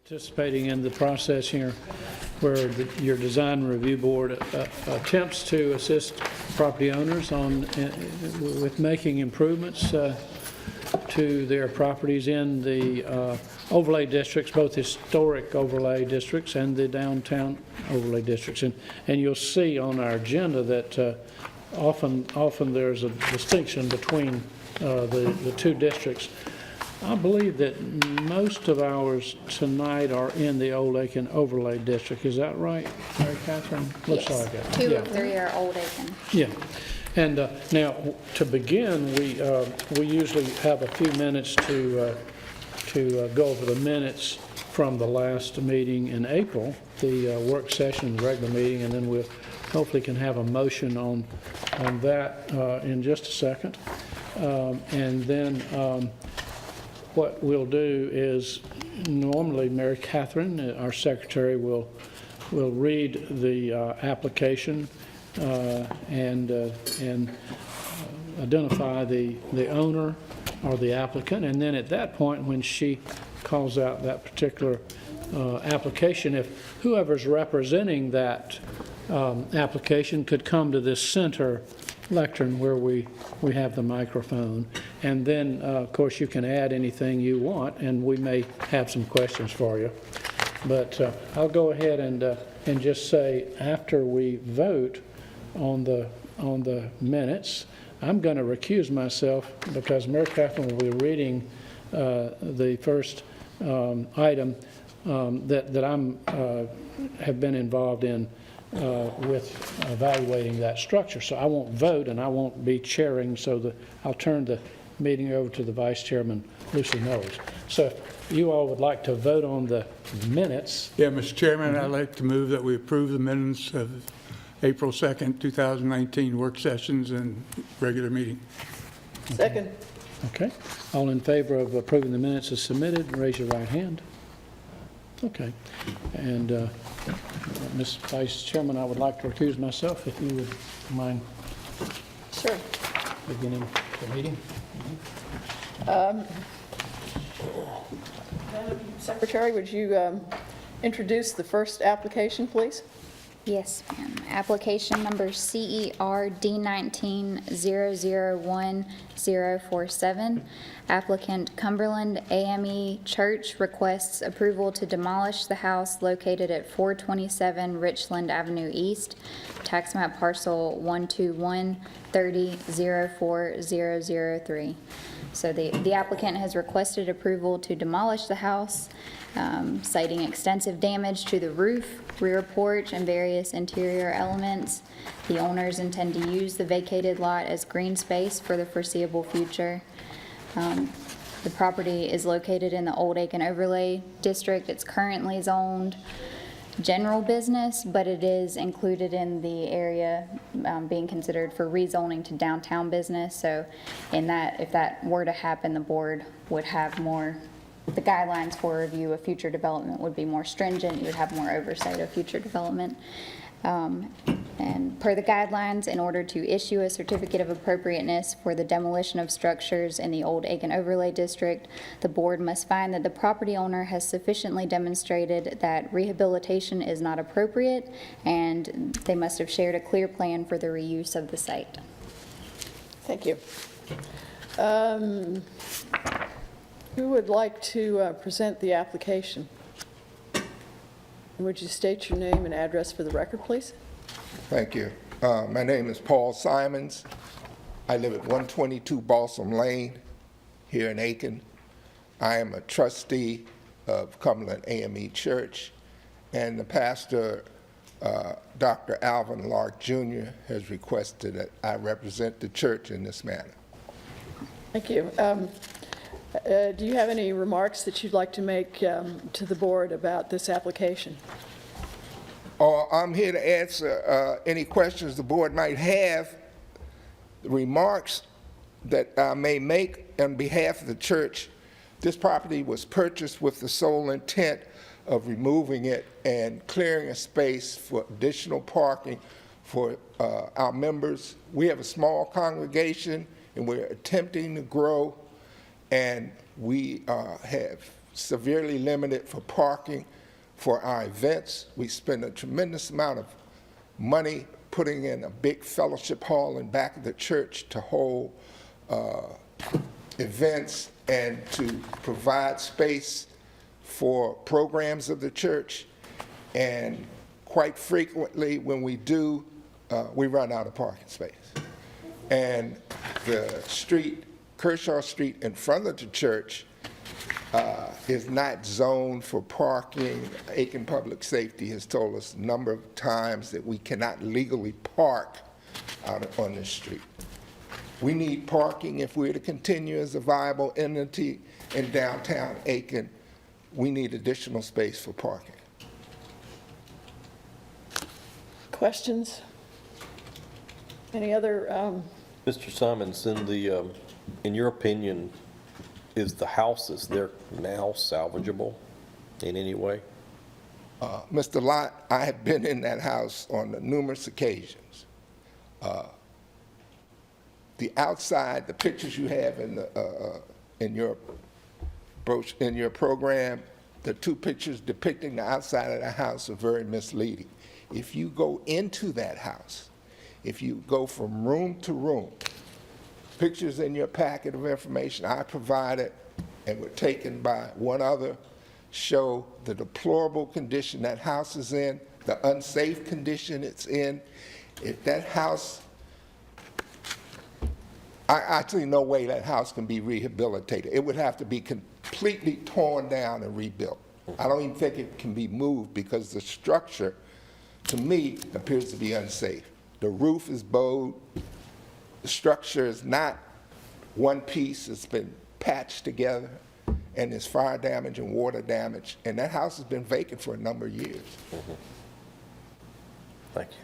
Participating in the process here where your design review board attempts to assist property owners with making improvements to their properties in the overlay districts, both historic overlay districts and the downtown overlay districts. And you'll see on our agenda that often there's a distinction between the two districts. I believe that most of ours tonight are in the Old Aiken Overlay District. Is that right, Mary Catherine? Looks like it. Two of three are Old Aiken. Yeah. And now, to begin, we usually have a few minutes to go over the minutes from the last meeting in April, the work session, the regular meeting, and then we'll hopefully can have a motion on that in just a second. And then what we'll do is normally Mary Catherine, our secretary, will read the application and identify the owner or the applicant, and then at that point when she calls out that particular application, if whoever's representing that application could come to this center lectern where we have the microphone, and then of course you can add anything you want, and we may have some questions for you. But I'll go ahead and just say, after we vote on the minutes, I'm going to recuse myself because Mary Catherine will be reading the first item that I'm have been involved in with evaluating that structure. So I won't vote and I won't be chairing, so I'll turn the meeting over to the Vice Chairman, Lucy Knowles. So if you all would like to vote on the minutes. Yeah, Mr. Chairman, I'd like to move that we approve the minutes of April 2nd, 2019 work sessions and regular meeting. Second. Okay. All in favor of approving the minutes as submitted, raise your right hand. Okay. And Ms. Vice Chairman, I would like to recuse myself, if you would mind Sure. beginning the meeting. Madam Secretary, would you introduce the first application, please? Yes, ma'am. Application number CER D19-001047. Applicant Cumberland AME Church requests approval to demolish the house located at 427 Richland Avenue East, tax map parcel 12130040003. So the applicant has requested approval to demolish the house, citing extensive damage to the roof, rear porch, and various interior elements. The owners intend to use the vacated lot as green space for the foreseeable future. The property is located in the Old Aiken Overlay District. It's currently zoned general business, but it is included in the area being considered for rezoning to downtown business. So if that were to happen, the board would have the guidelines for review of future development would be more stringent. You would have more oversight of future development. And per the guidelines, in order to issue a certificate of appropriateness for the demolition of structures in the Old Aiken Overlay District, the board must find that the property owner has sufficiently demonstrated that rehabilitation is not appropriate, and they must have shared a clear plan for the reuse of the site. Thank you. Who would like to present the application? Would you state your name and address for the record, please? Thank you. My name is Paul Simons. I live at 122 Balsam Lane here in Aiken. I am a trustee of Cumberland AME Church, and the pastor, Dr. Alvin Lark Jr., has requested that I represent the church in this manner. Thank you. Do you have any remarks that you'd like to make to the board about this application? I'm here to answer any questions the board might have. The remarks that I may make on behalf of the church: this property was purchased with the sole intent of removing it and clearing a space for additional parking for our members. We have a small congregation and we're attempting to grow, and we have severely limited for parking for our events. We spend a tremendous amount of money putting in a big fellowship hall in back of the church to hold events and to provide space for programs of the church. And quite frequently, when we do, we run out of parking space. And the street, Kershaw Street in front of the church, is not zoned for parking. Aiken Public Safety has told us a number of times that we cannot legally park out on this street. We need parking if we're to continue as a viable entity in downtown Aiken. We need additional space for parking. Questions? Any other, Mr. Simons, in your opinion, is the houses there now salvageable in any way? Mr. Lott, I have been in that house on numerous occasions. The outside, the pictures you have in your program, the two pictures depicting the outside of the house are very misleading. If you go into that house, if you go from room to room, pictures in your packet of information I provided and were taken by one other show the deplorable condition that house is in, the unsafe condition it's in. If that house, I actually no way that house can be rehabilitated. It would have to be completely torn down and rebuilt. I don't even think it can be moved because the structure, to me, appears to be unsafe. The roof is bowed. The structure is not one piece. It's been patched together, and there's fire damage and water damage. And that house has been vacant for a number of years. Mm-hmm. Thank you.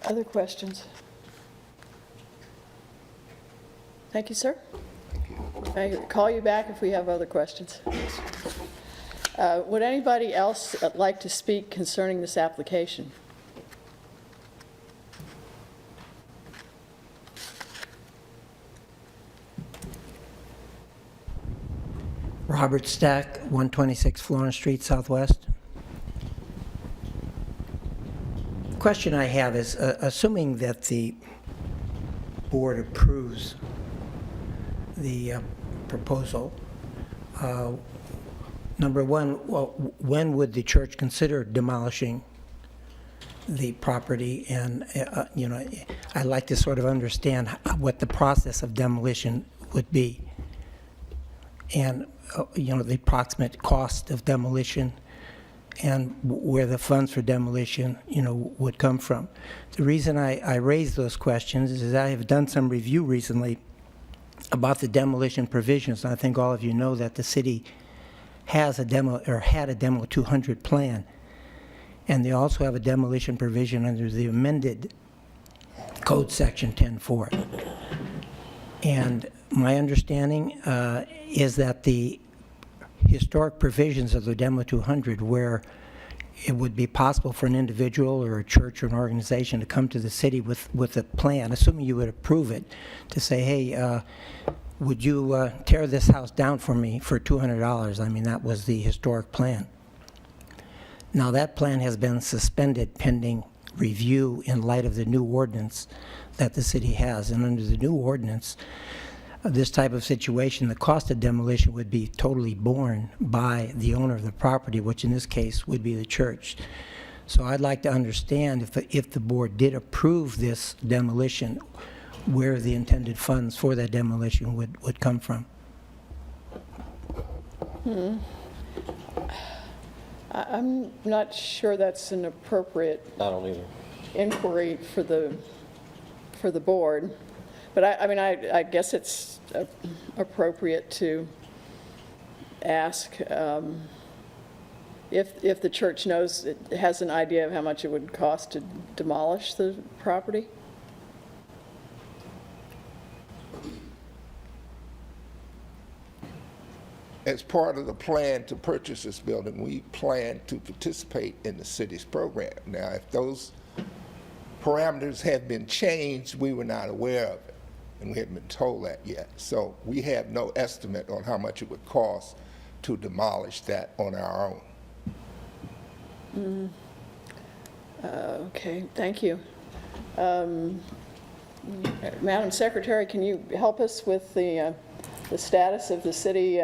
other questions? Thank you, sir. Thank you. I'll call you back if we have other questions. Would anybody else like to speak concerning this application? Robert Stack, 126 Florence Street, Southwest. The question I have is, assuming that the board approves the proposal, number one, when would the church consider demolishing the property? And, I'd like to sort of understand what the process of demolition would be. And, the approximate cost of demolition and where the funds for demolition, would come from. The reason I raise those questions is I have done some review recently about the demolition provisions. And I think all of you know that the city has a demo, or had a Demo 200 plan. And they also have a demolition provision under the amended Code Section 10-4. And my understanding is that the historic provisions of the Demo 200, where it would be possible for an individual or a church or an organization to come to the city with a plan, assuming you would approve it, to say, hey, would you tear this house down for me for $200? I mean, that was the historic plan. Now, that plan has been suspended pending review in light of the new ordinance that the city has. And under the new ordinance, this type of situation, the cost of demolition would be totally borne by the owner of the property, which in this case would be the church. So I'd like to understand if the board did approve this demolition, where the intended funds for that demolition would come from. I'm not sure that's an appropriate I don't either. inquiry for the board. But I guess it's appropriate to ask if the church knows, it has an idea of how much it would cost to demolish the property. As part of the plan to purchase this building, we plan to participate in the city's program. Now, if those parameters have been changed, we were not aware of it. and we haven't been told that yet. So we have no estimate on how much it would cost to demolish that on our own. Okay, thank you. Madam Secretary, can you help us with the status of the city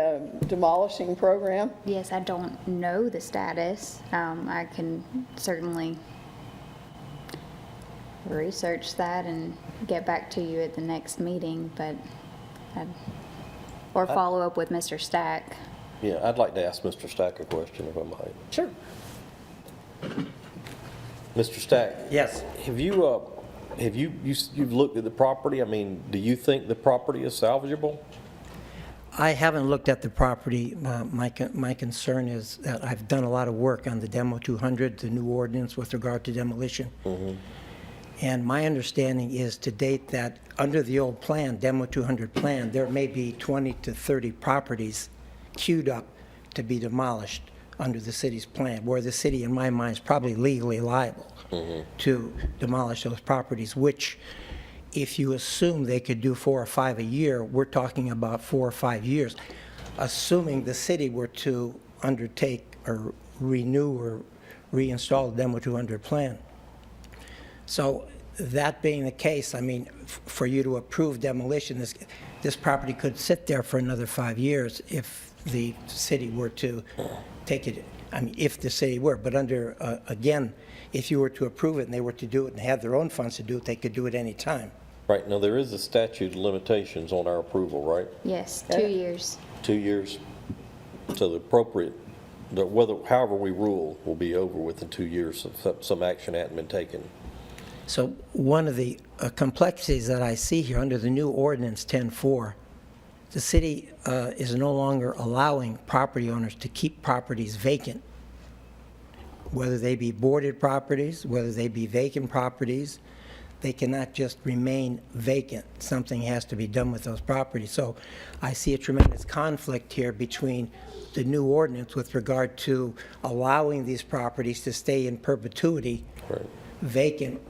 demolishing program? Yes, I don't know the status. I can certainly research that and get back to you at the next meeting, but, or follow up with Mr. Stack. Yeah, I'd like to ask Mr. Stack a question, if I might. Sure. Mr. Stack? Yes. Have you've looked at the property? I mean, do you think the property is salvageable? I haven't looked at the property. My concern is that I've done a lot of work on the Demo 200, the new ordinance with regard to demolition. And my understanding is to date that under the old plan, Demo 200 plan, there may be 20 to 30 properties queued up to be demolished under the city's plan, where the city, in my mind, is probably legally liable to demolish those properties, which, if you assume they could do 4 or 5 a year, we're talking about 4 or 5 years. Assuming the city were to undertake or renew or reinstall the Demo 200 plan. So that being the case, I mean, for you to approve demolition, this property could sit there for another 5 years if the city were to take it, I mean, if the city were, but under, again, if you were to approve it and they were to do it and have their own funds to do it, they could do it any time. Right, now there is a statute of limitations on our approval, right? Yes, 2 years. 2 years. So the appropriate, however we rule, will be over within 2 years if some action hadn't been taken. So one of the complexities that I see here under the new ordinance 10-4, the city is no longer allowing property owners to keep properties vacant, whether they be boarded properties, whether they be vacant properties. They cannot just remain vacant. Something has to be done with those properties. So I see a tremendous conflict here between the new ordinance with regard to allowing these properties to stay in perpetuity vacant.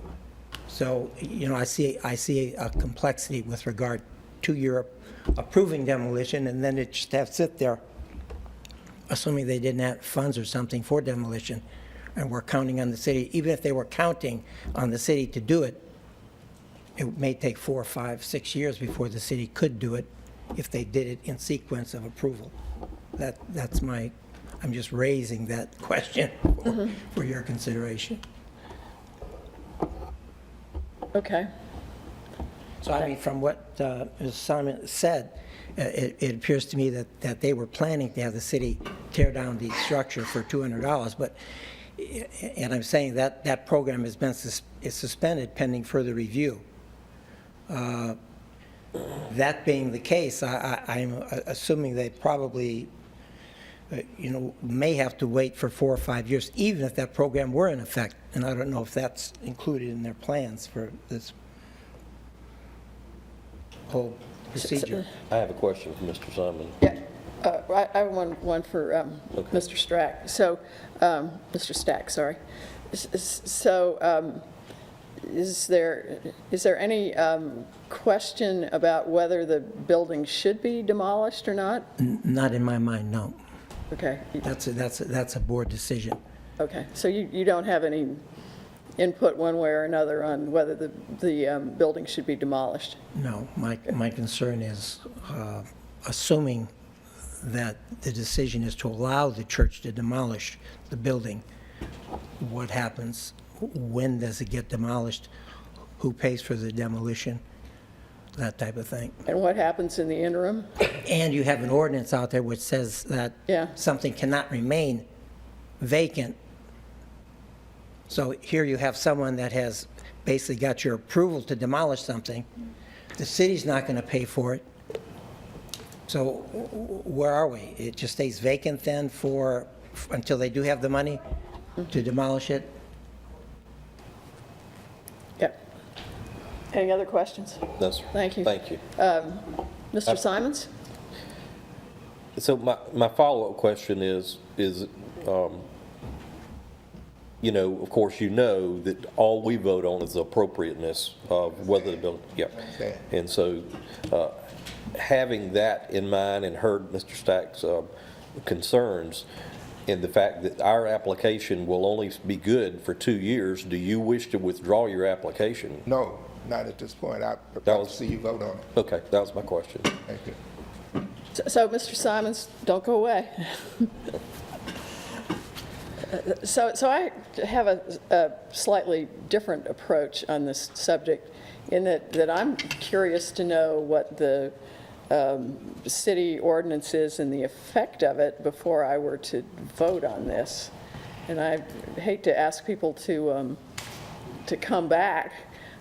So, you know, I see a complexity with regard to your approving demolition, and then it just have to sit there, assuming they didn't have funds or something for demolition, and we're counting on the city. Even if they were counting on the city to do it, it may take 4, 5, 6 years before the city could do it if they did it in sequence of approval. That's my, I'm just raising that question for your consideration. Okay. So, I mean, from what Ms. Simon said, it appears to me that they were planning to have the city tear down the structure for $200, but, and I'm saying that that program has been is suspended pending further review. That being the case, I'm assuming they probably, you know, may have to wait for 4 or 5 years, even if that program were in effect, and I don't know if that's included in their plans for this whole procedure. I have a question for Mr. Simon. Yeah, I have one for Mr. Stack. So, Mr. Stack, sorry. So, is there any question about whether the building should be demolished or not? Not in my mind, no. Okay. That's a board decision. Okay. So you don't have any input one way or another on whether the building should be demolished? No, my concern is assuming that the decision is to allow the church to demolish the building, what happens? When does it get demolished? Who pays for the demolition? That type of thing. And what happens in the interim? And you have an ordinance out there which says that something cannot remain vacant. So here you have someone that has basically got your approval to demolish something. The city's not going to pay for it. So where are we? It just stays vacant then until they do have the money to demolish it? Yep. Any other questions? No, sir. Thank you. Thank you. Mr. Simons? So my follow-up question is you know, of course, you know that all we vote on is the appropriateness of whether the building, yeah. Understand. And so, having that in mind and heard Mr. Stack's concerns, and the fact that our application will only be good for 2 years, do you wish to withdraw your application? No, not at this point. I'd like to see you vote on it. Okay, that was my question. Thank you. So, Mr. Simons, don't go away. So I have a slightly different approach on this subject in that I'm curious to know what the city ordinance is and the effect of it before I were to vote on this. And I hate to ask people to come back,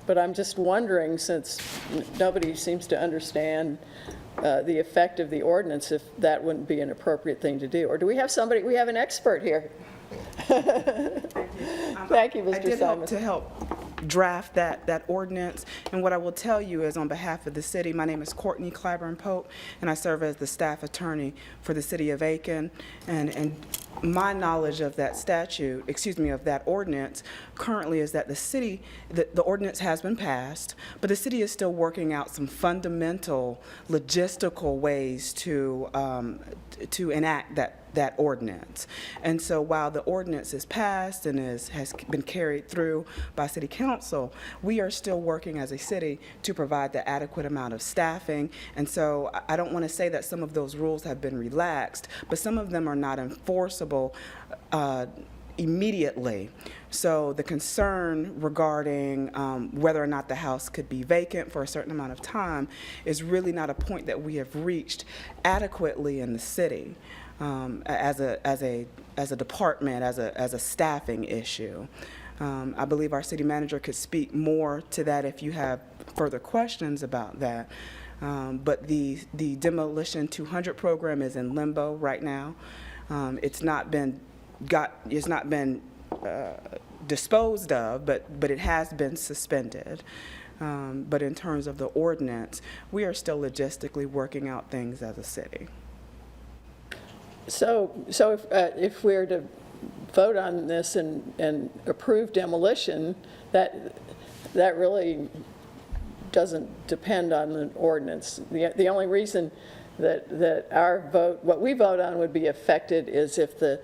but I'm just wondering, since nobody seems to understand the effect of the ordinance, if that wouldn't be an appropriate thing to do. Or do we have somebody, we have an expert here. Thank you, Mr. Simon. I did hope to help draft that ordinance, and what I will tell you is, on behalf of the city, my name is Courtney Clyburn Pope, and I serve as the staff attorney for the city of Aiken, and my knowledge of that statute, of that ordinance, currently is that the city, the ordinance has been passed, but the city is still working out some fundamental logistical ways to enact that ordinance. And so while the ordinance is passed and has been carried through by city council, we are still working as a city to provide the adequate amount of staffing. And so I don't want to say that some of those rules have been relaxed, but some of them are not enforceable immediately. So the concern regarding whether or not the house could be vacant for a certain amount of time is really not a point that we have reached adequately in the city as a department, as a staffing issue. I believe our city manager could speak more to that if you have further questions about that. But the Demolition 200 program is in limbo right now. It's not been disposed of, but it has been suspended. But in terms of the ordinance, we are still logistically working out things as a city. So if we're to vote on this and approve demolition, that really doesn't depend on the ordinance. The only reason that our vote, what we vote on, would be affected is if the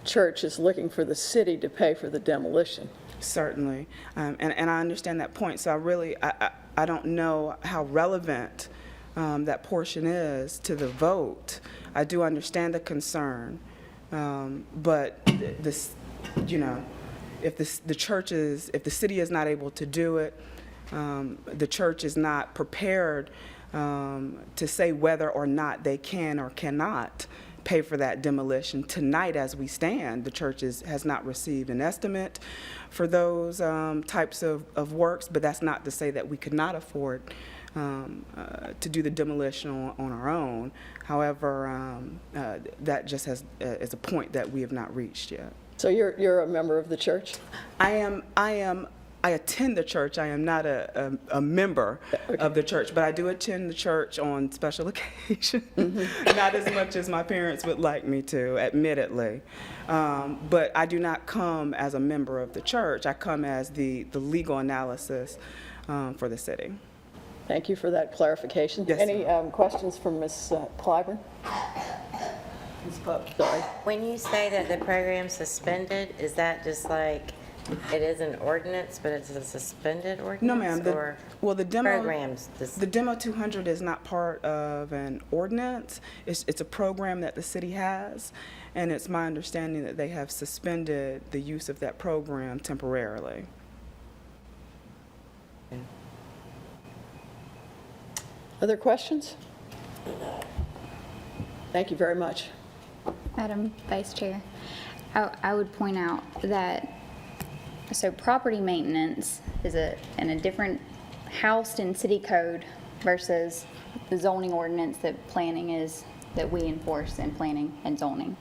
church is looking for the city to pay for the demolition. Certainly, and I understand that point. So I don't know how relevant that portion is to the vote. I do understand the concern, but this, if the city is not able to do it, the church is not prepared to say whether or not they can or cannot pay for that demolition. Tonight, as we stand, the church has not received an estimate for those types of works, but that's not to say that we could not afford to do the demolition on our own. However, that just is a point that we have not reached yet. So you're a member of the church? I attend the church. I am not a member of the church, but I do attend the church on special occasions. Not as much as my parents would like me to, admittedly. But I do not come as a member of the church. I come as the legal analysis for the city. Thank you for that clarification. Yes, Any questions from Ms. Clyburn? Ms. Pope, sorry. When you say that the program's suspended, is that just like it is an ordinance, but it's a suspended ordinance? No, ma'am. The demo programs. The Demo 200 is not part of an ordinance. It's a program that the city has, and it's my understanding that they have suspended the use of that program temporarily. Other questions? Thank you very much. Madam Vice Chair, I would point out that, so property maintenance is in a different, housed in city code versus the zoning ordinance that we enforce in planning and zoning.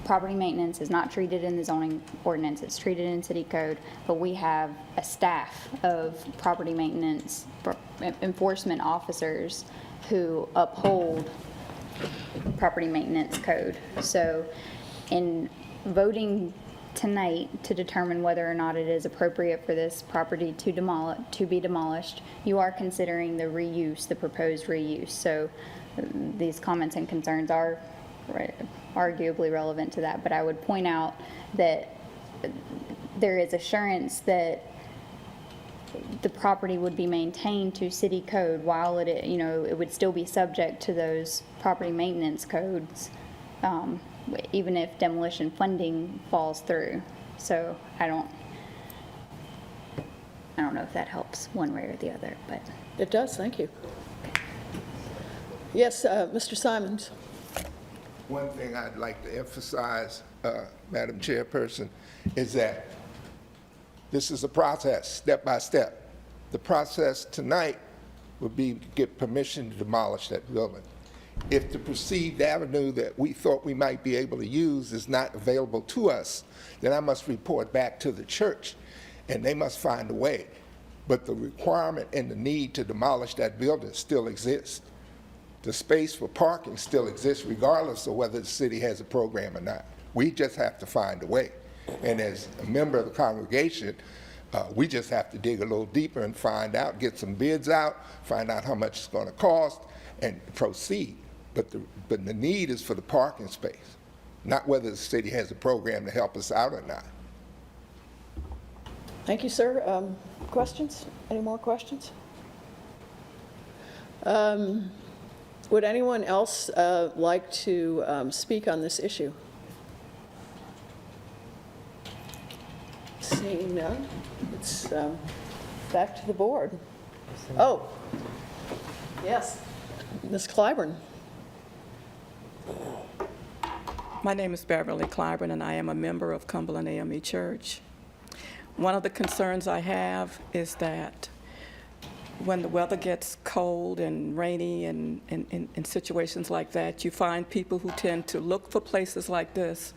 Property maintenance is not treated in the zoning ordinance, it's treated in city code, but we have a staff of property maintenance enforcement officers who uphold property maintenance code. So in voting tonight to determine whether or not it is appropriate for this property to be demolished. You are considering the reuse, the proposed reuse. So these comments and concerns are arguably relevant to that. But I would point out that there is assurance that the property would be maintained to city code while it, it would still be subject to those property maintenance codes, even if demolition funding falls through. So I don't know if that helps one way or the other, but. It does, thank you. Yes, Mr. Simons. One thing I'd like to emphasize, Madam Chairperson, is that this is a process, step by step. The process tonight would be to get permission to demolish that building. If the perceived avenue that we thought we might be able to use is not available to us, then I must report back to the church, and they must find a way. But the requirement and the need to demolish that building still exists. The space for parking still exists regardless of whether the city has a program or not. We just have to find a way. And as a member of the congregation, we just have to dig a little deeper and find out, get some bids out, find out how much it's going to cost, and proceed. But the need is for the parking space, not whether the city has a program to help us out or not. Thank you, sir. Questions? Any more questions? Would anyone else like to speak on this issue? Seeing none, it's back to the board. Oh, yes, Ms. Clyburn. My name is Beverly Clyburn, and I am a member of Cumberland AME Church. One of the concerns I have is that when the weather gets cold and rainy and in situations like that, you find people who tend to look for places like this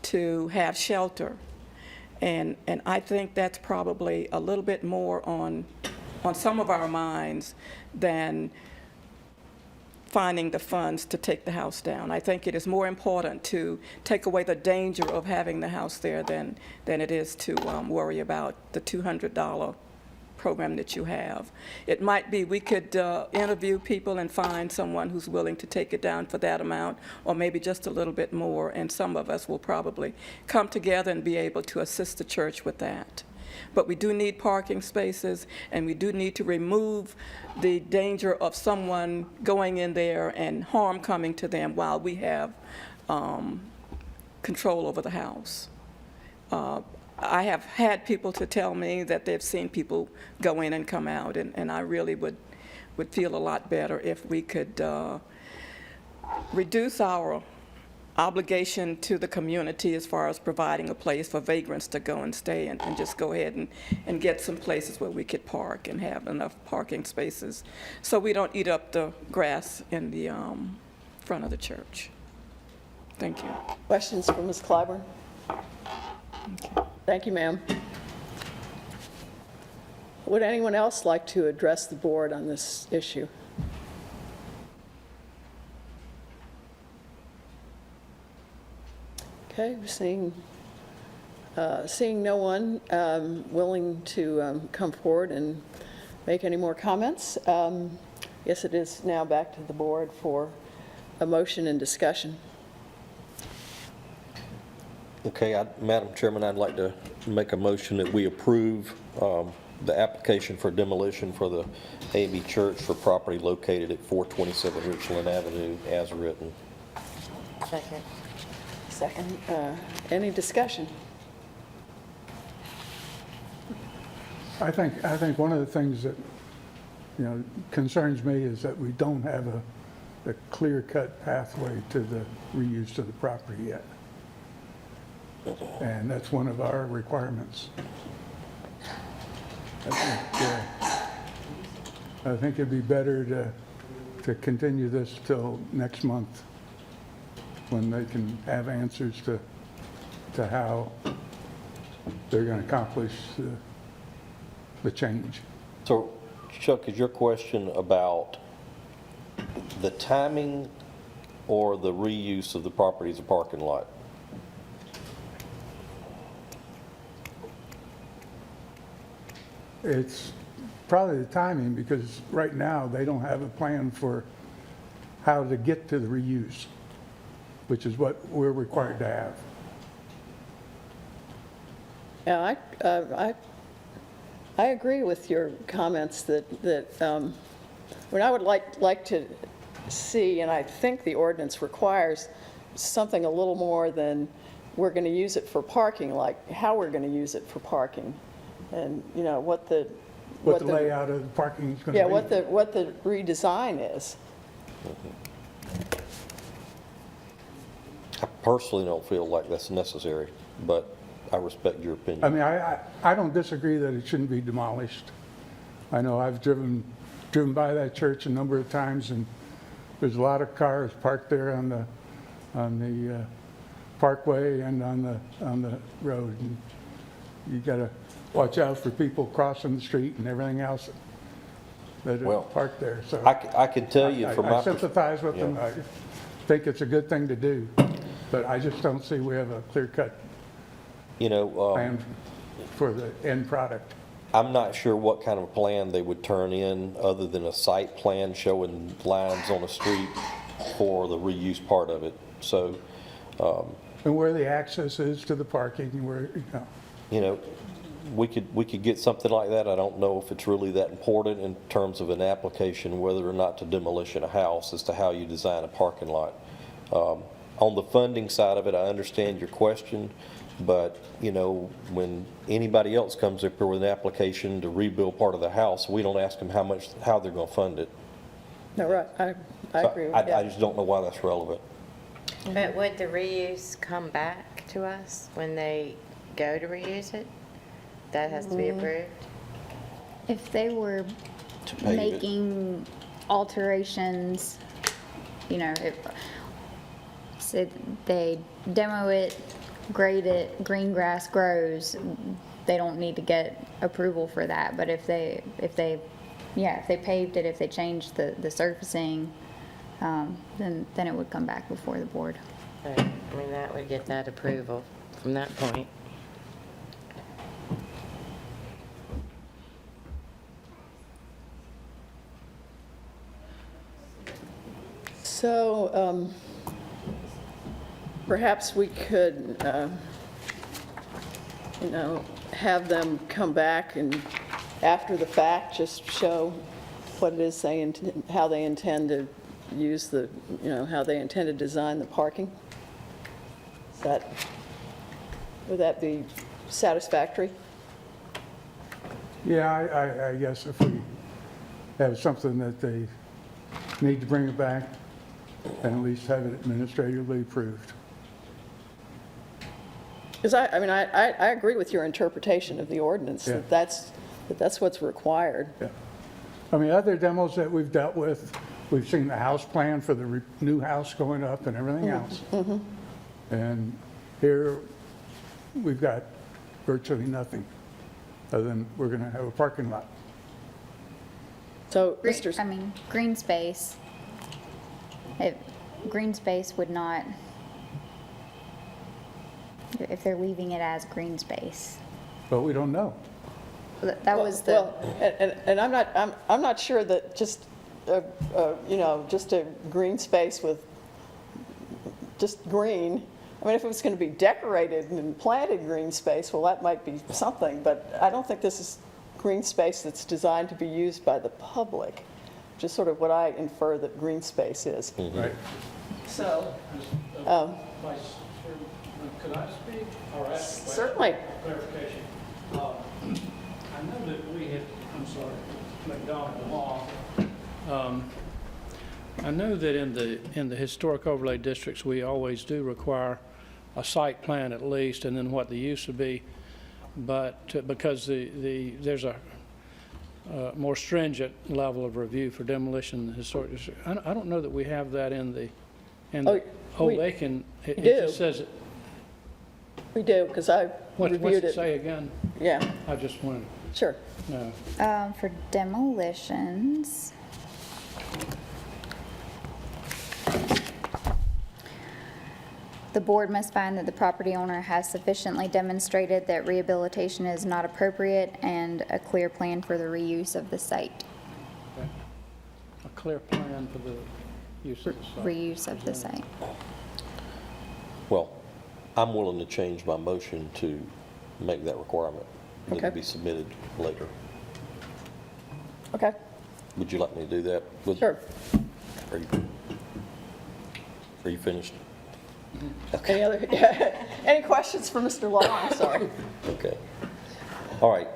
to have shelter. And I think that's probably a little bit more on some of our minds than finding the funds to take the house down. I think it is more important to take away the danger of having the house there than it is to worry about the $200 program that you have. It might be we could interview people and find someone who's willing to take it down for that amount, or maybe just a little bit more, and some of us will probably come together and be able to assist the church with that. But we do need parking spaces, and we do need to remove the danger of someone going in there and harm coming to them while we have control over the house. I have had people to tell me that they've seen people go in and come out, and I really would feel a lot better if we could reduce our obligation to the community as far as providing a place for vagrants to go and stay, and just go ahead and get some places where we could park and have enough parking spaces so we don't eat up the grass in the front of the church. Thank you. Questions for Ms. Clyburn? Okay. Thank you, ma'am. Would anyone else like to address the board on this issue? Okay, we're seeing no one willing to come forward and make any more comments. Yes, it is now back to the board for a motion and discussion. Okay, Madam Chairman, I'd like to make a motion that we approve the application for demolition for the AME Church for property located at 427 Richland Avenue as written. Second. Second, any discussion? I think one of the things that, concerns me is that we don't have a clear-cut pathway to the reuse of the property yet. And that's one of our requirements. I think it'd be better to continue this till next month, when they can have answers to how they're going to accomplish the change. So, Chuck, is your question about the timing or the reuse of the property as a parking lot? it's probably the timing, because right now, they don't have a plan for how to get to the reuse, which is what we're required to have. Yeah, I agree with your comments that what I would like to see, and I think the ordinance requires something a little more than we're going to use it for parking, like how we're going to use it for parking, and, you know, what the Layout of the parking is going to be. yeah, what the redesign is. I personally don't feel like that's necessary, but I respect your opinion. I mean, I don't disagree that it shouldn't be demolished. I know I've driven by that church a number of times, and there's a lot of cars parked there on the parkway and on the road. And you got to watch out for people crossing the street and everything else that are Well, parked there. So I can tell you from my I sympathize with them. yeah. I think it's a good thing to do, but I just don't see we have a clear-cut You know, plan for the end product. I'm not sure what kind of plan they would turn in other than a site plan showing lines on a street for the reuse part of it. So, And where the access is to the parking, where, you know, we could get something like that. I don't know if it's really that important in terms of an application, whether or not to demolition a house, as to how you design a parking lot. On the funding side of it, I understand your question, but, you know, when anybody else comes up here with an application to rebuild part of the house, we don't ask them how they're going to fund it. No, right, I So agree with I that. just don't know why that's relevant. But would the reuse come back to us when they go to reuse it? That has to be approved? If they were To pave it. making alterations, you know, if, say they demo it, grade it, green grass grows, they don't need to get approval for that. But if they paved it, if they changed the surfacing, then it would come back before the board. Right. I mean, that would get that approval from that point. So perhaps we could, you know, have them come back and after the fact, just show what it is how they intend to use the, you know, how they intend to design the parking? Would that be satisfactory? Yeah, I guess if we have something that they need to bring it back, and at least have it administratively approved. Because I mean, I agree with your interpretation of the ordinance, Yeah. that's what's required. Yeah. I mean, other demos that we've dealt with, we've seen the house plan for the new house going up and everything else. And here, we've got virtually nothing, other than we're going to have a parking lot. So, Green space, green space would not, if they're leaving it as green space. But we don't know. That was the, well, and I'm not sure that just, you know, just a green space with just green, I mean, if it was going to be decorated and planted green space, well, that might be something, but I don't think this is green space that's designed to be used by the public, which is sort of what I infer that green space is. Right. So, Vice Chairman, could I speak or ask a question? certainly. Clarification. I know that we had, I'm sorry, McDonald Long. I know that in the historic overlay districts, we always do require a site plan at least, and then what the use would be. But because there's a more stringent level of review for demolition in the historic district. I don't know that we have that in the they can, it just says, We do, because I what's reviewed it it. say again? Yeah, I just wanted, sure. no. for demolitions. The board must find that the property owner has sufficiently demonstrated that rehabilitation is not appropriate and a clear plan for the reuse of the site. A clear plan for the use of the site. Reuse of the site. Well, I'm willing to change my motion to make that requirement, that Okay. it be submitted later. Okay, Would you like me to do that? sure. Are you finished? Any other, any questions for Mr. Law? I'm sorry. Okay. All right,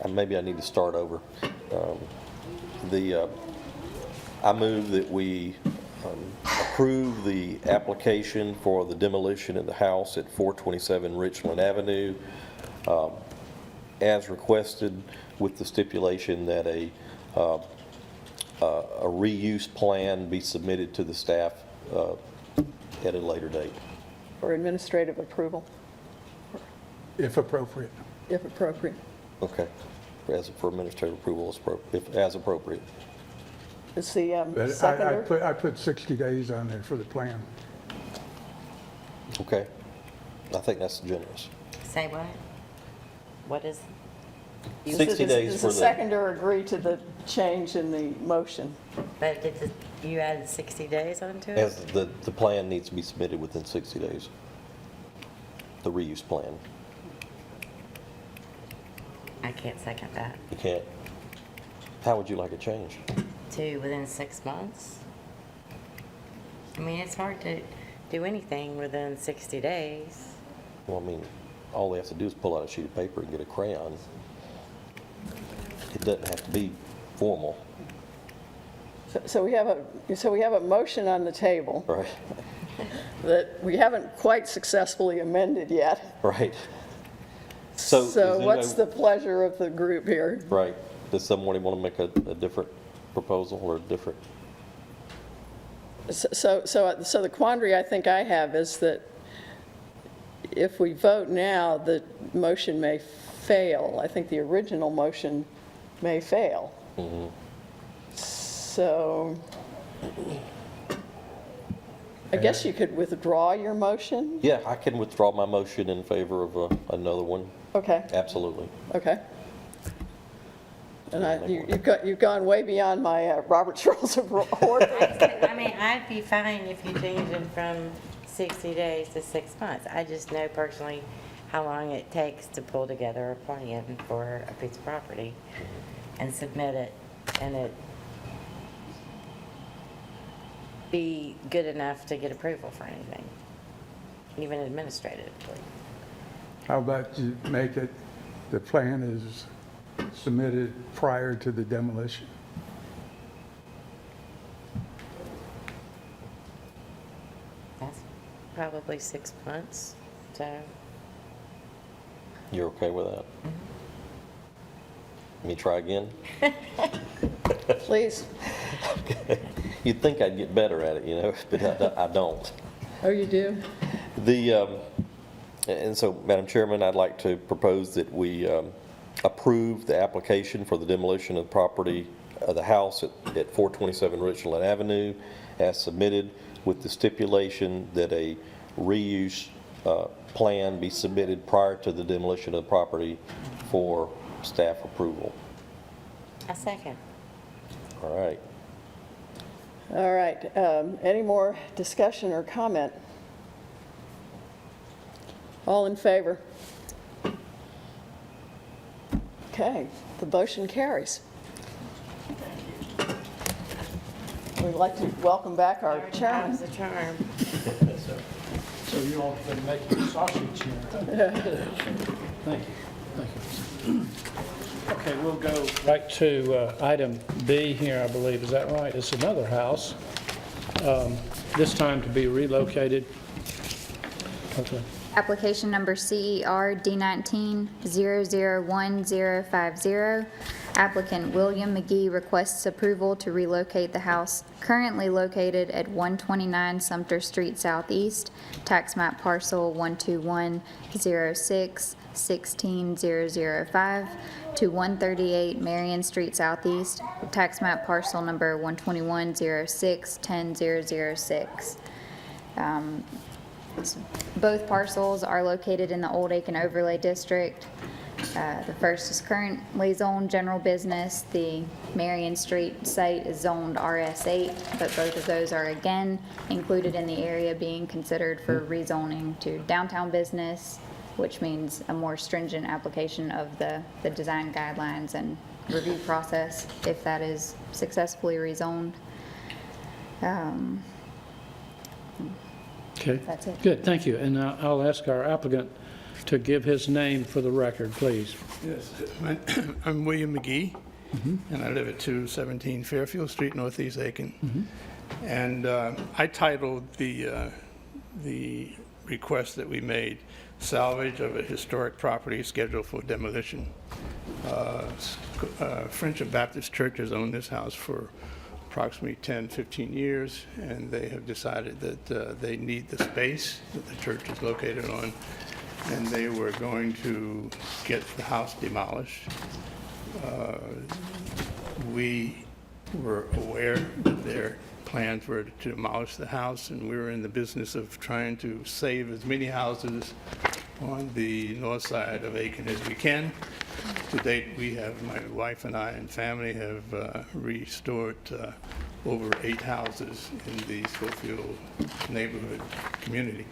maybe I need to start over. I move that we approve the application for the demolition of the house at 427 Richland Avenue as requested, with the stipulation that a reuse plan be submitted to the staff at a later date. For administrative approval, if appropriate. if appropriate. Okay. For administrative approval, as appropriate. Is the But seconder? I put 60 days on there for the plan. Okay. I think that's generous. Say what? What is, 60 days Does for the the, seconder agree to the change in the motion? but you added 60 days onto it? as the plan needs to be submitted within 60 days. The reuse plan. I can't second that. You can't. How would you like it changed? To within 6 months? I mean, it's hard to do anything within 60 days. Well, I mean, all they have to do is pull out a sheet of paper and get a crayon. It doesn't have to be formal, So we have a motion on the table right? that we haven't quite successfully amended yet. Right. So is So what's anybody- the pleasure of the group here? Right. Does somebody want to make a different proposal or a different? So the quandary I think I have is that if we vote now, the motion may fail. I think the original motion may fail. So I guess you could withdraw your motion? Yeah, I can withdraw my motion in favor of another one. Okay, Absolutely. okay. And you've gone way beyond my Robert's Rules of Order. I mean, I'd be fine if you changed it from 60 days to 6 months. I just know personally how long it takes to pull together a plan for a piece of property and submit it, and it be good enough to get approval for anything, even administratively. How about you make it, the plan is submitted prior to the demolition? That's probably 6 months, so. You're okay with that? Let me try again? Please. You'd think I'd get better at it, but I don't. Oh, you do? And so, Madam Chairman, I'd like to propose that we approve the application for the demolition of the property, of the house at 427 Richland Avenue as submitted, with the stipulation that a reuse plan be submitted prior to the demolition of the property for staff approval. A second. All right. All right. Any more discussion or comment? All in favor? Okay, the motion carries. We'd like to welcome back our chairman. Time's the charm. So you all been making sausage here. Thank you, thank you. Okay, we'll go right to item B here, I believe, is that right? It's another house, this time to be relocated. Okay. Application number CER D19 001050. Applicant William McGee requests approval to relocate the house currently located at 129 Sumter Street Southeast, tax map parcel 12106-16005, to 138 Marion Street Southeast, tax map parcel number 12106-10006. Both parcels are located in the Old Aiken Overlay District. The first is currently zoned general business. The Marion Street site is zoned RS8, but both of those are again included in the area being considered for rezoning to downtown business, which means a more stringent application of the design guidelines and review process if that is successfully rezoned. Okay. That's it. Good, thank you. And I'll ask our applicant to give his name for the record, please. Yes, I'm William McGee, and I live at 217 Fairfield Street, Northeast Aiken. And I titled the request that we made, Salvage of a Historic Property Scheduled for Demolition. Friendship Baptist Church has owned this house for approximately 10, 15 years, and they have decided that they need the space that the church is located on, and they were going to get the house demolished. We were aware that their plans were to demolish the house, and we were in the business of trying to save as many houses on the north side of Aiken as we can. To date, we have, my wife and I and family have restored over 8 houses in the Schofield neighborhood community.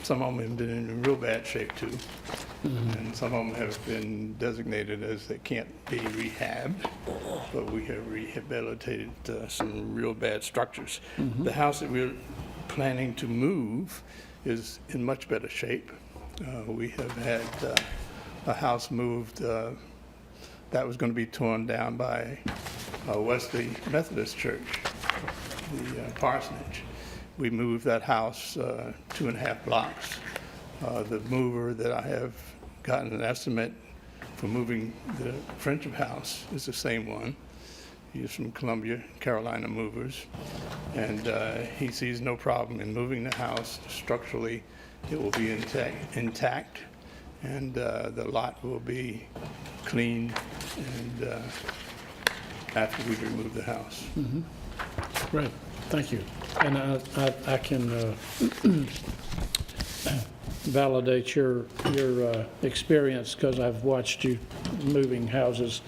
Some of them have been in real bad shape too, and some of them have been designated as they can't be rehabbed, but we have rehabilitated some real bad structures. The house that we're planning to move is in much better shape. We have had a house moved that was going to be torn down by Wesley Methodist Church, the parsonage. We moved that house 2.5 blocks. The mover that I have gotten an estimate for moving the Friendship house is the same one. He's from Columbia, Carolina Movers, and he sees no problem in moving the house. Structurally, it will be intact, and the lot will be cleaned and after we remove the house. Great, thank you. And I can validate your experience because I've watched you moving houses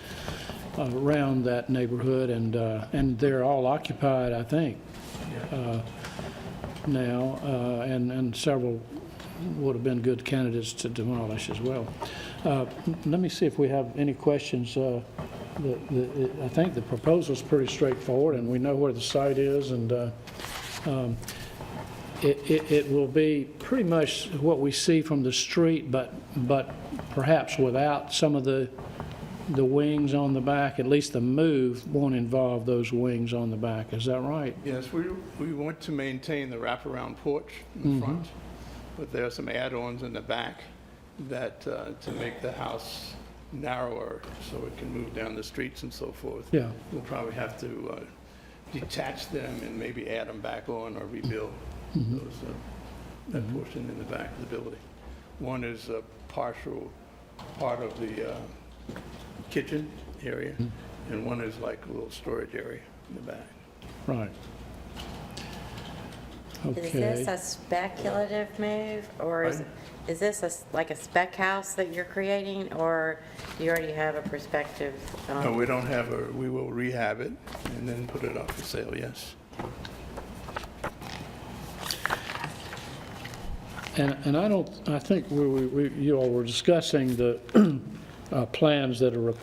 around that neighborhood, and they're all occupied, I think, now, and several would have been good candidates to demolish as well. Let me see if we have any questions. I think the proposal is pretty straightforward, and we know where the site is, and it will be pretty much what we see from the street, but perhaps without some of the wings on the back. At least the move won't involve those wings on the back. Is that right? Yes, we want to maintain the wraparound porch in front, but there are some add-ons in the back that to make the house narrower so it can move down the streets and so forth. Yeah. We'll probably have to detach them and maybe add them back on or rebuild those, that portion in the back of the building. One is a partial part of the kitchen area, and one is like a little storage area in the back. Right. Is this a speculative move, or is this like a spec house that you're creating, or do you already have a perspective? No, we don't have we will rehab it and then put it up for sale, yes. And I think you all were discussing the plans that are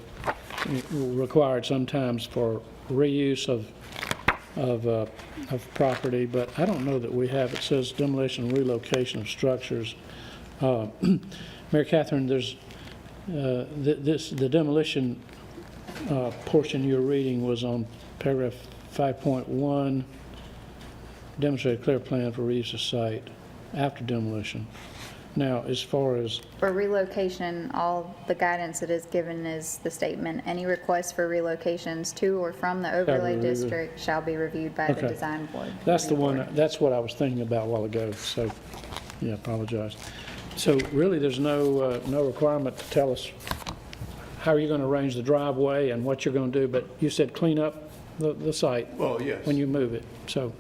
required sometimes for reuse of property, but I don't know that we have. It says demolition and relocation of structures. Mary Catherine, there's the demolition portion you're reading was on paragraph 5.1, demonstrate a clear plan for reuse of site after demolition. Now, as far as For relocation, all the guidance that is given is the statement, any requests for relocations to or from the overlay district shall be reviewed by the Okay. design board. that's the review one, board. that's what I was thinking about a while ago, so, yeah, apologize. So really, there's no requirement to tell us how you're going to arrange the driveway and what you're going to do, but you said clean up the site Well, yes. when you move it, so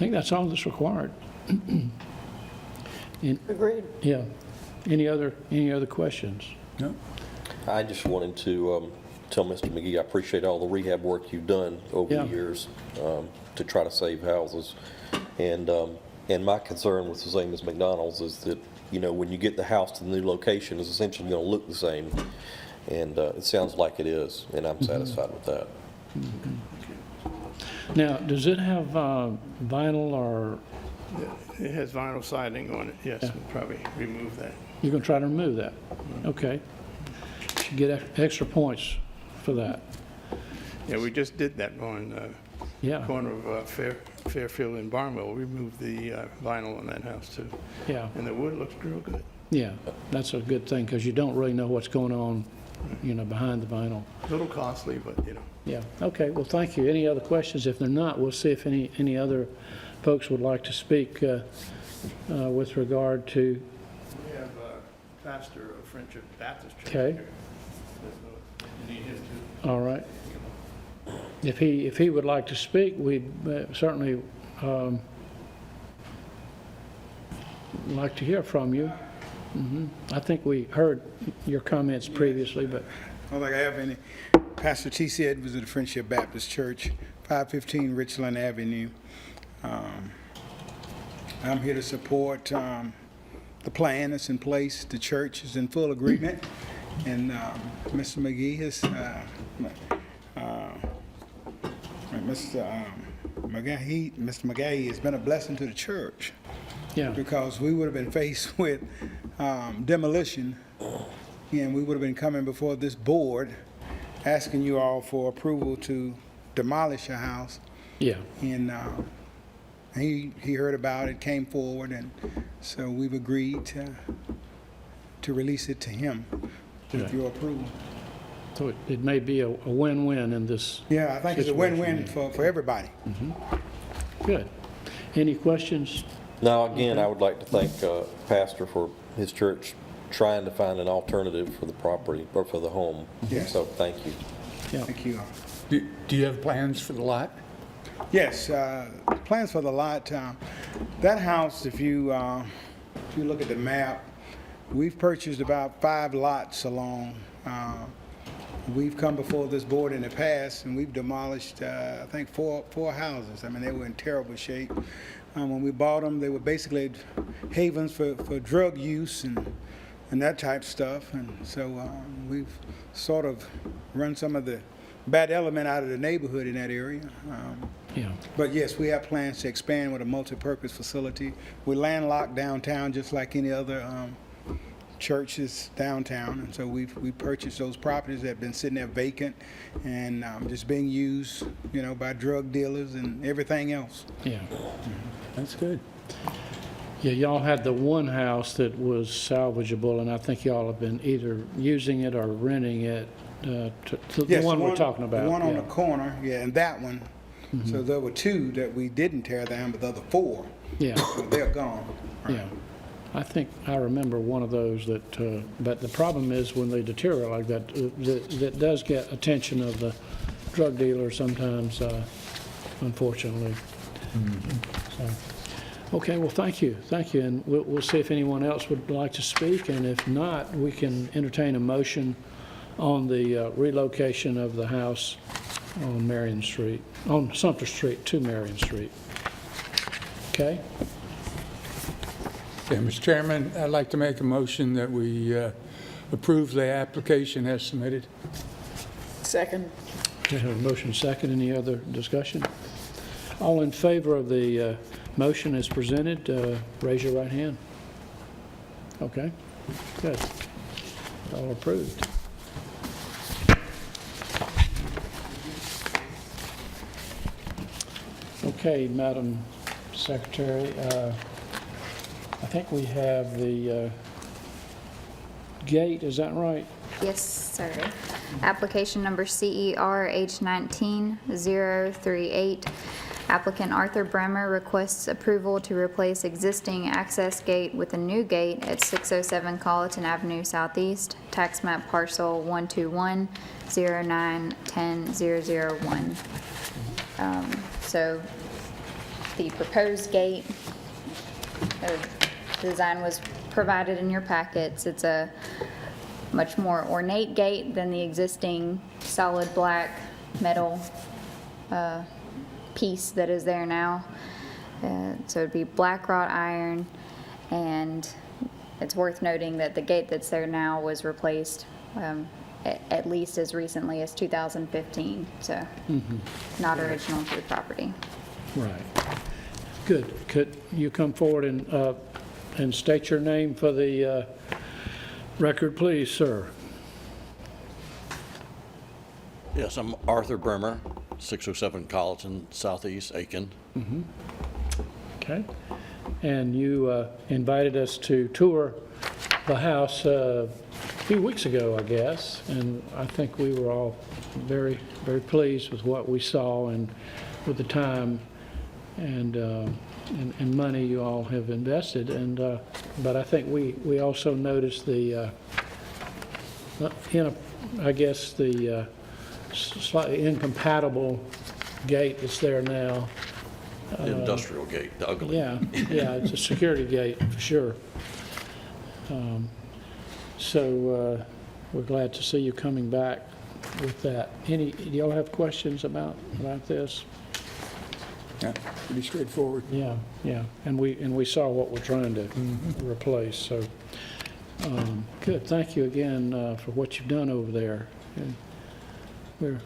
think that's all that's required. Agreed. Yeah. Any other questions? No? I just wanted to tell Mr. McGee, I appreciate all the rehab work you've done over Yeah. the years to try to save houses. And my concern with the same as McDonald's is that, you know, when you get the house to the new location, it's essentially going to look the same. And it sounds like it is, and I'm satisfied with that. Now, does it have vinyl, or It has vinyl siding on it, yes, we'll probably remove that. you're going to try to remove that? Okay. Should get extra points for that. Yeah, we just did that on Yeah, corner of Fairfield and Barnwell. We removed the vinyl on that house too. yeah, And the wood looks real good. yeah. That's a good thing, because you don't really know what's going on, you know, behind the vinyl. A little costly, but you know. Yeah, okay, well, thank you. Any other questions? If they're not, we'll see if any other folks would like to speak with regard to, We have a pastor of Friendship Baptist Church Okay. here. You need him to. all right. If he would like to speak, we'd certainly like to hear from you. I think we heard your comments previously, but, I don't think I have any. Pastor T.C. Edwards of the Friendship Baptist Church, 515 Richland Avenue. I'm here to support the plan that's in place. The church is in full agreement, and Mr. McGee has, Mr. McGee has been a blessing to the church, yeah, because we would have been faced with demolition, and we would have been coming before this board asking you all for approval to demolish a house. yeah, And he heard about it, came forward, and so we've agreed to release it to him with Okay. your approval. so it may be a win-win in this. Yeah, I think it's a situation. win-win for everybody. Good. Any questions? Now, again, I would like to thank Pastor for his church trying to find an alternative for the property, or for the home. Yes. So, thank you. Yeah. Thank you all. Do you have plans for the lot? Yes, plans for the lot. That house, if you look at the map, we've purchased about 5 lots along. We've come before this board in the past, and we've demolished, I think, four houses. I mean, they were in terrible shape. When we bought them, they were basically havens for drug use and that type stuff. And so we've sort of run some of the bad element out of the neighborhood in that area. Yeah, But yes, we have plans to expand with a multi-purpose facility. We're landlocked downtown just like any other churches downtown. And so we purchased those properties that have been sitting there vacant and just being used, you know, by drug dealers and everything else. yeah. That's good. Yeah, y'all had the one house that was salvageable, and I think y'all have been either using it or renting it, the Yes, one we're talking about. The one on yeah. the corner, yeah, and that one. So there were 2 that we didn't tear down, but the other 4, Yeah, they're gone. yeah. I think I remember one of those that, but the problem is when they deteriorate like that, that does get attention of the drug dealers sometimes, unfortunately. So, okay, well, thank you, and we'll see if anyone else would like to speak, and if not, we can entertain a motion on the relocation of the house on Marion Street, on Sumter Street to Marion Street. Okay? Yeah, Mr. Chairman, I'd like to make a motion that we approve the application as submitted. Second. We have a motion second. Any other discussion? All in favor of the motion as presented, raise your right hand. Okay, good. All approved. Okay, Madam Secretary, I think we have the gate, is that right? Yes, sir. Application number CER H19-038. Applicant Arthur Bremer requests approval to replace existing access gate with a new gate at 607 Colleton Avenue Southeast, tax map parcel 121-0910-001. So the proposed gate. The design was provided in your packets. It's a much more ornate gate than the existing solid black metal piece that is there now. So it'd be black wrought iron, and it's worth noting that the gate that's there now was replaced at least as recently as 2015, so not original to the property. Right. Good. Could you come forward and state your name for the record, please, sir? Yes, I'm Arthur Bremer, 607 Colleton, Southeast Aiken. Okay. And you invited us to tour the house a few weeks ago, I guess, and I think we were all very, very pleased with what we saw and with the time and money you all have invested. But I think we also noticed the slightly incompatible gate that's there now. The industrial gate, the ugly. Yeah, it's a security gate for sure. So we're glad to see you coming back with that. Do y'all have questions about this? Yeah, pretty straightforward. Yeah, and we saw what we're trying to replace. So good. Thank you again for what you've done over there. And we're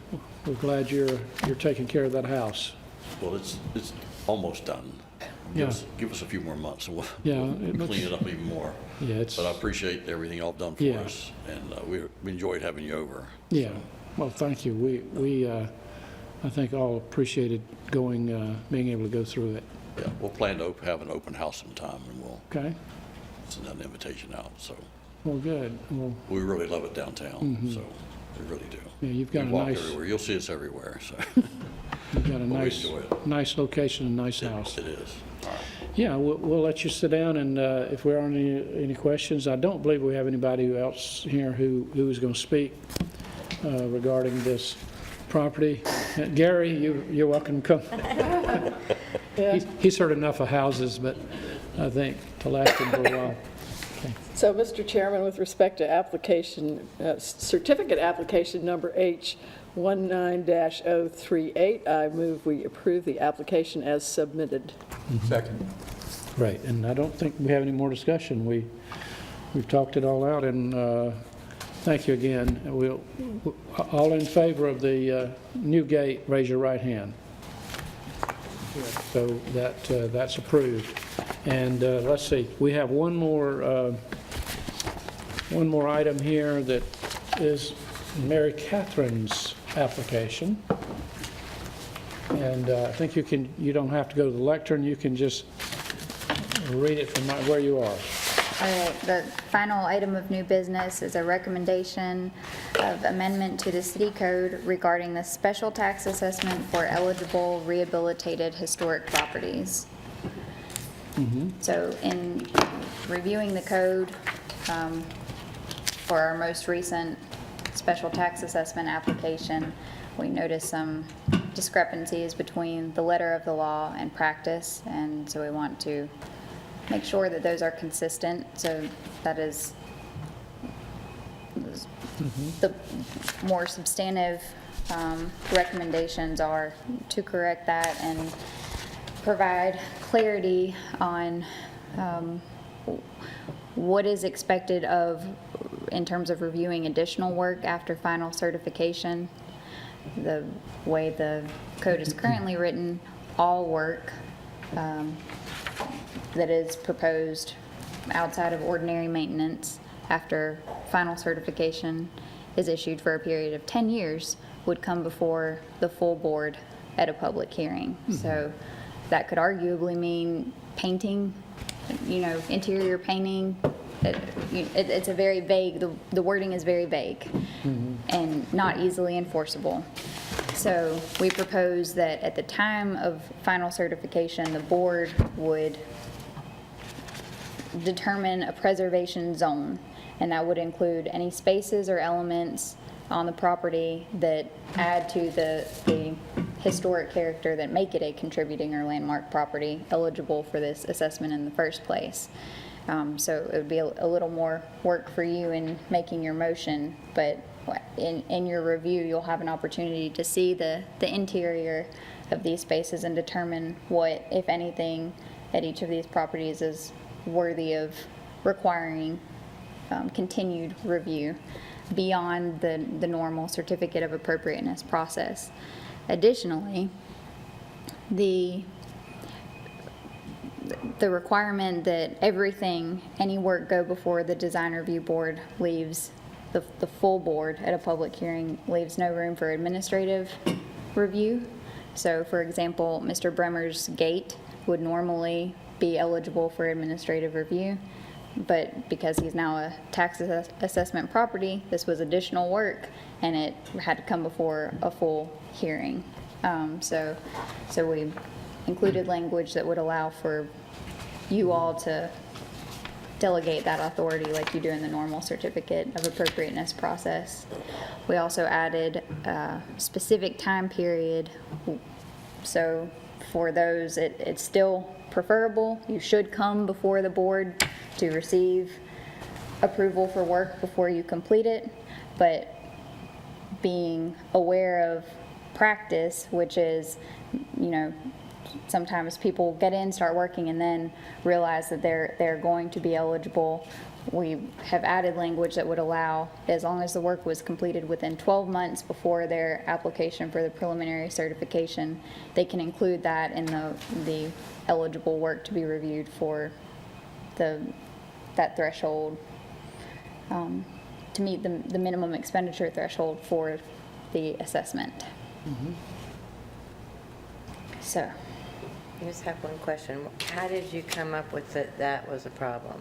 glad you're taking care of that house. Well, it's almost done. Give us a few more months and we'll clean it up even more. Yeah, But I appreciate everything y'all done for us, and we enjoyed having you over. Yeah. Well, thank you. We I think all appreciated being able to go through it. Yeah, we'll plan to have an open house sometime, and we'll Okay. send an invitation out. So Well, good. Well, we really love it downtown. So we really do. yeah, you've got We a walk nice. everywhere. You'll see us everywhere. So You've got a we nice, enjoy it. nice location and nice house. It is. All right. Yeah, we'll let you sit down, and if there aren't any questions, I don't believe we have anybody else here who is going to speak regarding this property. Gary, you're welcome to come. He's heard enough of houses, but I think to last him for a while. So, Mr. Chairman, with respect to application, certificate application number H19-038, I move we approve the application as submitted. Second. Great, and I don't think we have any more discussion. We've talked it all out, and thank you again. All in favor of the new gate, raise your right hand. So that's approved. And let's see, we have one more item here that is Mary Catherine's application. And I think you don't have to go to the lectern, you can just read it from where you are. All right, the final item of new business is a recommendation of amendment to the city code regarding the special tax assessment for eligible rehabilitated historic properties. So in reviewing the code for our most recent special tax assessment application, we noticed some discrepancies between the letter of the law and practice, and so we want to make sure that those are consistent. So that is the more substantive recommendations are to correct that and provide clarity on what is expected in terms of reviewing additional work after final certification. The way the code is currently written, all work that is proposed outside of ordinary maintenance after final certification is issued for a period of 10 years would come before the full board at a public hearing. So that could arguably mean painting, interior painting. It's a very vague, the wording is very vague and not easily enforceable. So we propose that at the time of final certification, the board would determine a preservation zone, and that would include any spaces or elements on the property that add to the historic character that make it a contributing or landmark property eligible for this assessment in the first place. So it would be a little more work for you in making your motion, but in your review, you'll have an opportunity to see the interior of these spaces and determine what, if anything, at each of these properties is worthy of requiring continued review beyond the normal certificate of appropriateness process. Additionally, the requirement that any work go before the design review board leaves, the full board at a public hearing leaves no room for administrative review. So for example, Mr. Bremer's gate would normally be eligible for administrative review, but because he's now a tax assessment property, this was additional work and it had to come before a full hearing. So we included language that would allow for you all to delegate that authority like you do in the normal certificate of appropriateness process. We also added a specific time period. So for those, it's still preferable. You should come before the board to receive approval for work before you complete it, but being aware of practice, which is, sometimes people get in, start working, and then realize that they're going to be eligible. We have added language that would allow, as long as the work was completed within 12 months before their application for the preliminary certification, they can include that in the eligible work to be reviewed for that threshold, to meet the minimum expenditure threshold for the assessment. Mm-hmm. So. I just have one question. How did you come up with that was a problem?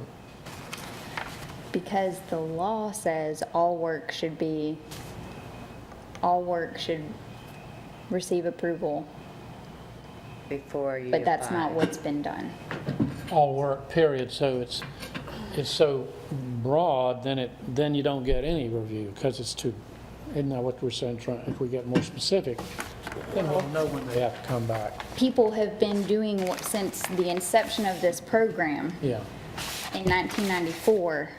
Because the law says all work should receive approval, Before you but that's apply. not what's been done. All work, period. So it's so broad, then you don't get any review because it's too, isn't that what we're saying? If we get more specific, then we'll know when they have to come back. People have been doing since the inception of this program Yeah. in 1994.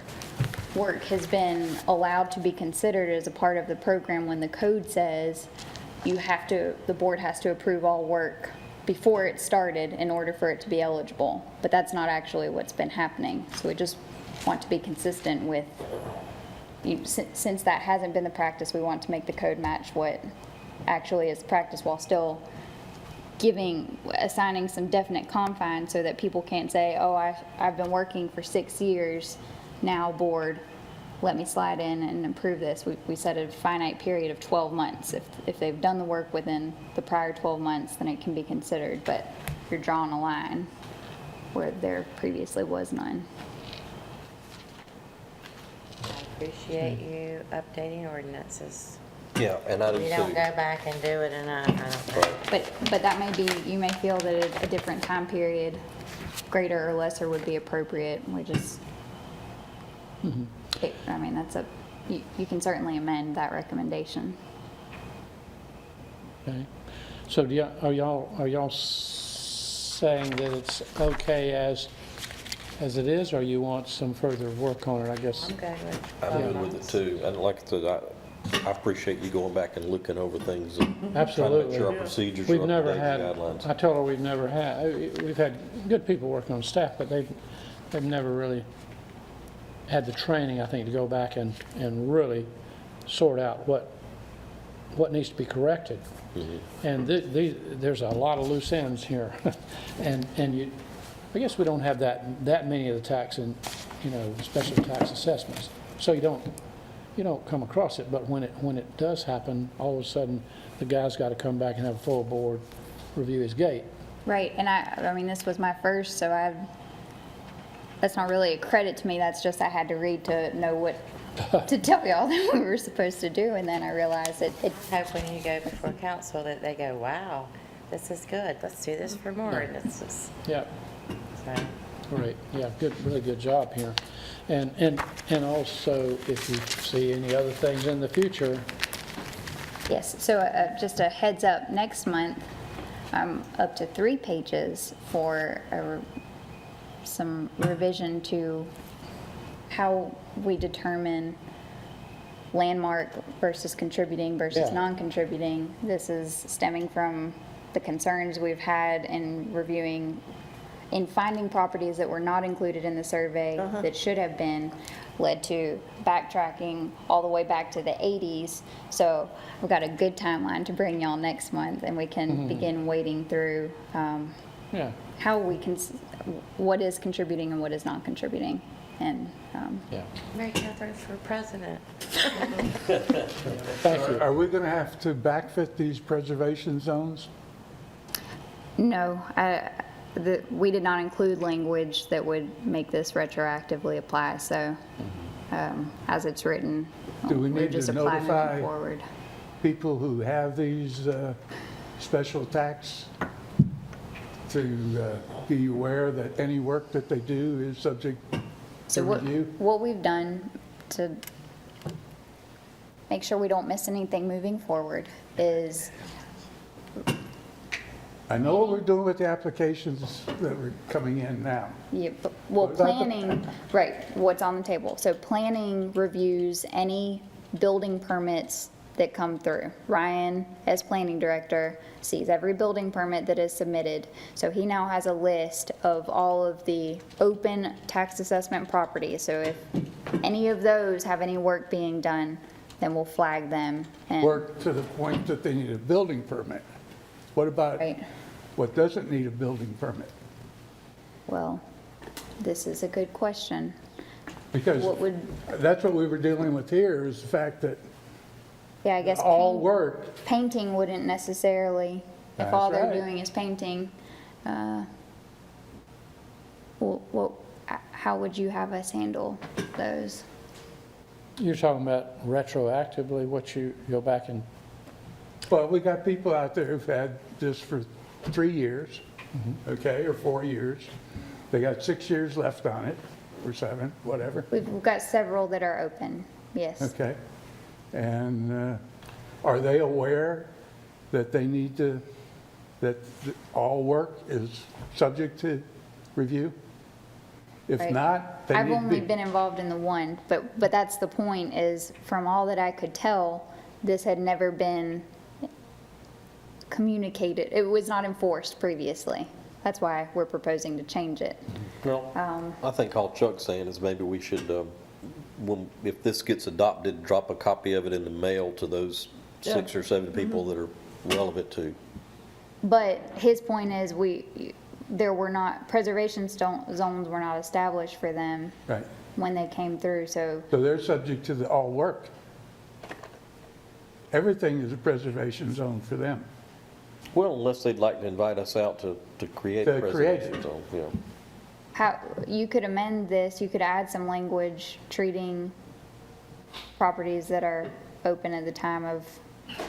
Work has been allowed to be considered as a part of the program when the code says the board has to approve all work before it started in order for it to be eligible. But that's not actually what's been happening. So we just want to be consistent with, since that hasn't been the practice, we want to make the code match what actually is practice while still assigning some definite confines so that people can't say, oh, I've been working for 6 years, now board, let me slide in and approve this. We set a finite period of 12 months. If they've done the work within the prior 12 months, then it can be considered, but you're drawing a line where there previously was none. I appreciate you updating ordinances. Yeah, and I do You don't too. go back and do it enough, I don't think. But that may be, you may feel that a different time period, greater or lesser, would be appropriate. We just, I mean, you can certainly amend that recommendation. Okay. So are y'all saying that it's okay as it is, or you want some further work on it, I guess? I'm good with I'm good with it too. And like I said, I appreciate you going back and looking over things and trying to Absolutely. make sure our procedures We've are up never to date had, with guidelines. I told her we've had good people working on staff, but they've never really had the training, I think, to go back and really sort out what needs to be corrected. Mm-hmm. And there's a lot of loose ends here. and I guess we don't have that many of the tax and, special tax assessments. So you don't come across it, but when it does happen, all of a sudden the guy's got to come back and have a full board review his gate. Right, and I mean, this was my first, so that's not really a credit to me, that's just I had to read to know what to tell y'all that we were supposed to do, and then I realized it. Hope when you go before council that they go, wow, this is good, let's do this for more, and it's just, Yeah, so. great. Yeah, really good job here. And also, if you see any other things in the future, Yes, so just a heads up, next month, I'm up to 3 pages for some revision to how we determine landmark versus contributing versus Yeah. non-contributing. This is stemming from the concerns we've had in reviewing, in finding properties that were not included in the survey that should have been, led to backtracking all the way back to the 80s. So we've got a good timeline to bring y'all next month, and we can begin wading through Yeah, how we can, what is contributing and what is not contributing. And yeah. Mary Catherine for president. Thank you. Are we going to have to backfit these preservation zones? no, we did not include language that would make this retroactively apply, so as it's written, Do we we're need just to applying notify it forward. people who have these special tax to be aware that any work that they do is subject So to review? what we've done to make sure we don't miss anything moving forward is, I know what we're doing with the applications that are coming in now. well, What about the- planning, right, what's on the table. So planning reviews any building permits that come through. Ryan, as planning director, sees every building permit that is submitted. So he now has a list of all of the open tax assessment properties. So if any of those have any work being done, then we'll flag them. And Work to the point that they need a building permit. What about Right. what doesn't need a building permit? Well, this is a good question. Because What would, that's what we were dealing with here, is the fact that yeah, I guess all work, painting wouldn't necessarily, if That's all they're right. doing is painting. How would you have us handle those? You're talking about retroactively, what you go back and, well, we got people out there who've had this for 3 years, okay, or 4 years. They got 6 years left on it, or 7, whatever, We've got several that are open, yes. okay? And are they aware that they need to, that all work is subject to review? If Right. not, they I've need to only be. been involved in the one, but that's the point, is from all that I could tell, this had never been communicated. It was not enforced previously. That's why we're proposing to change it. Well, I think all Chuck's saying is maybe we should, if this gets adopted, drop a copy of it in the mail to those 6 or 7 people that are relevant to. But his point is, there were not, preservation zones were not established for them Right, when they came through, so, so they're subject to the all work. Everything is a preservation zone for them. Well, unless they'd like to invite us out to create a To create it. preservation zone, yeah. how, you could amend this, you could add some language treating properties that are open at the time of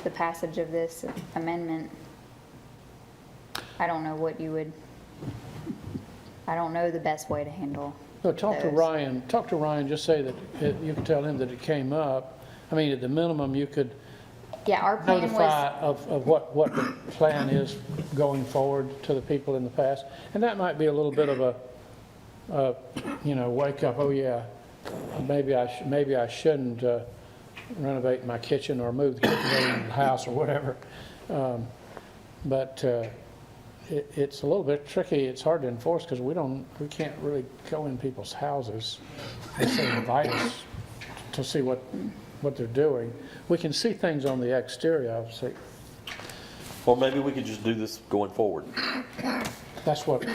the passage of this amendment. I don't know what you would, I don't know the best way to handle no, talk to those. Ryan, just say that, you can tell him that it came up. I mean, at the minimum, you could Yeah, our plan was, notify of what the plan is going forward to the people in the past. And that might be a little bit of a wake up, oh yeah, maybe I shouldn't renovate my kitchen or move the kitchen in the house or whatever. But it's a little bit tricky. It's hard to enforce because we can't really go in people's houses and say invite us to see what they're doing. We can see things on the exterior, obviously. Or maybe we could just do this going forward. That's what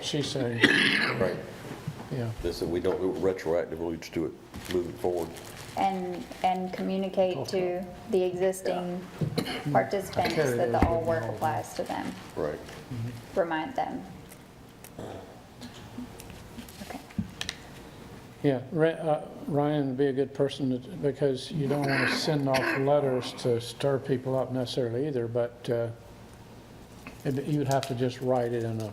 she's saying, Right. yeah. Just that we don't do it retroactively, we just do it moving forward. and communicate to the existing participants that the all work applies to them. Right. Remind them. Okay. Yeah, Ryan would be a good person because you don't want to send off letters to stir people up necessarily either, but you would have to just write it in a,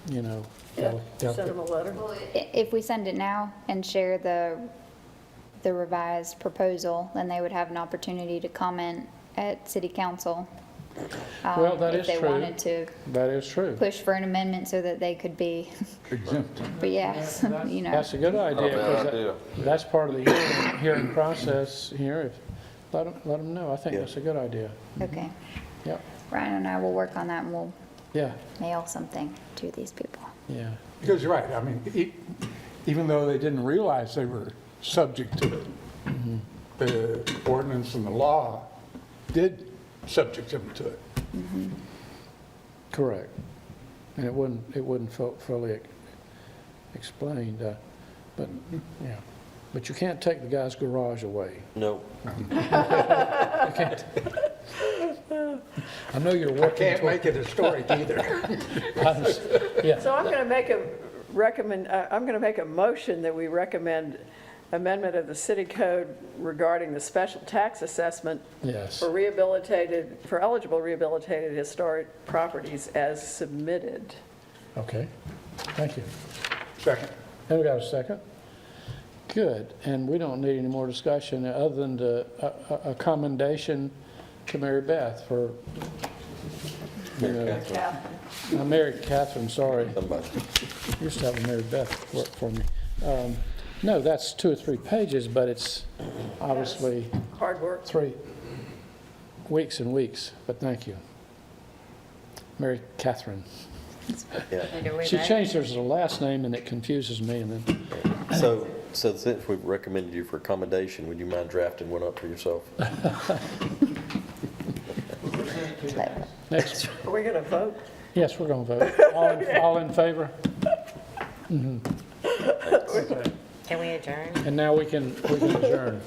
Send them a letter. If we send it now and share the the revised proposal, then they would have an opportunity to comment at city council. Well, that is If they true. wanted to That is true. push for an amendment so that they could be, Exempt. but yes, you know. That's a good idea, bad 'cause idea. that's part of the hearing process here. Let them know. I think that's a good idea. Okay. Yep, Ryan and I will work on that and we'll yeah, mail something to these people. yeah. Because you're right, I mean, even though they didn't realize they were subject to it, the ordinance and the law did subject them to it. Correct. And it wouldn't fully explained, but, yeah. But you can't take the guy's garage away. No. You can't. I know you're working. Can't make it historic either. Yeah, So I'm going to make a motion that we recommend amendment of the city code regarding the special tax assessment yes. for eligible rehabilitated historic properties as submitted. Okay, thank you. Second. And we got a second? Good, and we don't need any more discussion other than a commendation to Mary Beth for, Mary Catherine, sorry. Somebody. Used to have a Mary Beth work for me. No, that's 2 or 3 pages, but it's obviously Hard work. 3 weeks and weeks, but thank you. Mary Catherine. Yeah. She changed hers to the last name and it confuses me and then, So since we've recommended you for accommodation, would you mind drafting one up for yourself? next, Are we going to vote? yes, we're going to vote. All in favor? Can we adjourn? And now we can adjourn.